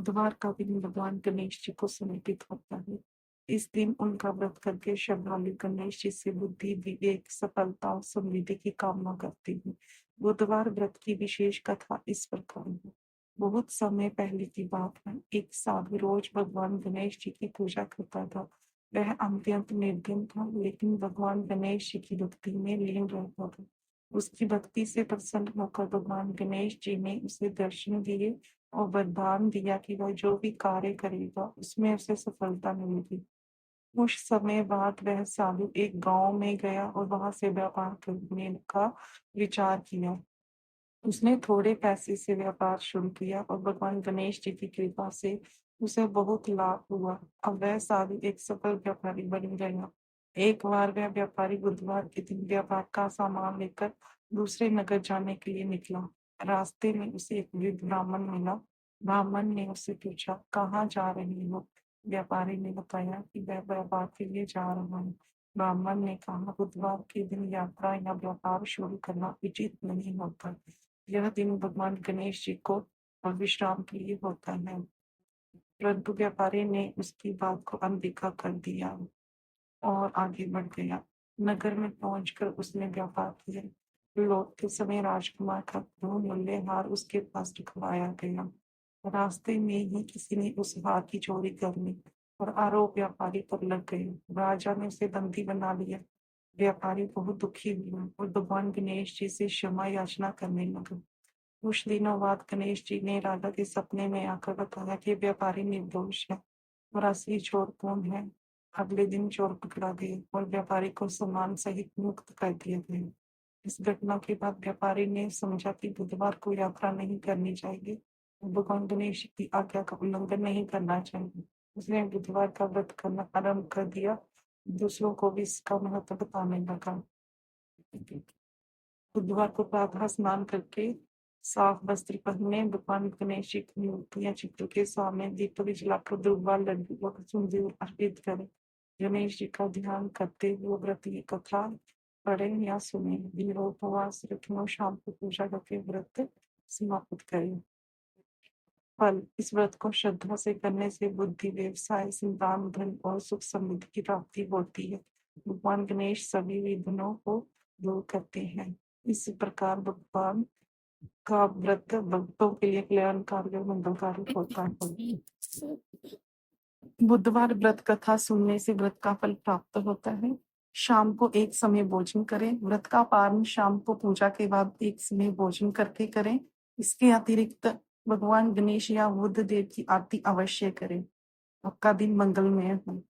बुधवार का दिन भगवान गणेश जी को समर्पित होता है। इस दिन उनका व्रत करके श्रद्धालु गणेश जी से बुद्धि, विवेक, सफलता और समृद्धि की कामना करते हैं। बुधवार व्रत की विशेष कथा इस प्रकार है। बहुत समय पहले की बात है। एक साधु रोज भगवान गणेश जी की पूजा करता था। वह अत्यंत निर्धन था, लेकिन भगवान गणेश जी की भक्ति में लीन रहता था। उसकी भक्ति से प्रसन्न होकर भगवान गणेश जी ने उसे दर्शन दिए और वरदान दिया कि वह जो भी कार्य करेगा उसमें उसे सफलता मिलेगी। कुछ समय बाद वह साधु एक गांव में गया और वहां से व्यापार करने का विचार किया। उसने थोड़े पैसे से व्यापार शुरू किया और भगवान गणेश जी की कृपा से उसे बहुत लाभ हुआ। अब वह साधु एक सफल व्यापारी बन गया। एक बार वह व्यापारी बुधवार के दिन व्यापार का सामान लेकर दूसरे नगर जाने के लिए निकला। रास्ते में उसे एक वृद्ध ब्राह्मण मिला। ब्राह्मण ने उससे पूछा, कहाँ जा रही हो? व्यापारी ने बताया कि वह व्यापार के लिए जा रहा है। ब्राह्मण ने कहा, बुधवार के दिन यात्रा या व्यापार शुरू करना उचित नहीं होता। यह दिन भगवान गणेश जी को विश्राम के लिए होता है। परंतु व्यापारी ने उसकी बात को अनदेखा कर दिया और आगे बढ़ गया। नगर में पहुंचकर उसने व्यापार किया। लौटते समय राजकुमार का बहुमूल्य हार उसके पास रखवाया गया। रास्ते में ही किसी ने उस हार की चोरी कर ली और आरोप व्यापारी पर लग गए। राजा ने उसे बंदी बना लिया। व्यापारी बहुत दुखी हुआ और भगवान गणेश जी से क्षमा याचना करने लगा। कुछ दिनों बाद गणेश जी ने राजा के सपने में आकर बताया कि व्यापारी निर्दोष है और असली चोर कौन है। अगले दिन चोर पकड़ा गया और व्यापारी को सामान सहित मुक्त कर दिया गया। इस घटना के बाद व्यापारी ने समझा कि बुधवार को यात्रा नहीं करनी चाहिए और भगवान गणेश की आज्ञा का उल्लंघन नहीं करना चाहिए। उसने बुधवार का व्रत करना आरंभ कर दिया। दूसरों को भी इसका महत्व बताने लगा। बुधवार को प्रातः स्नान करके साफ वस्त्र पहने भगवान गणेश जी की मूर्ति या चित्र के सामने दीपक जलाकर दुर्वा लड्डू और सिंदूर अर्पित करें। गणेश जी का ध्यान करते हुए व्रत की कथा पढ़े या सुने। दिन उपवास रखें और शाम को पूजा करके व्रत समाप्त करें। फल, इस व्रत को श्रद्धा से करने से बुद्धि, व्यवसाय, संतान, धन और सुख समृद्धि की प्राप्ति होती है। भगवान गणेश सभी विघ्नों को दूर करते हैं। इस प्रकार भगवान का व्रत भक्तों के लिए कल्याणकारी और मंगलकारी होता है। बुधवार व्रत कथा सुनने से व्रत का फल प्राप्त होता है। शाम को एक समय भोजन करें। व्रत का पारण शाम को पूजा के बाद एक समय भोजन करके करें। इसके अतिरिक्त भगवान गणेश या बुद्ध देव की आरती अवश्य करें। आपका दिन मंगलमय हो।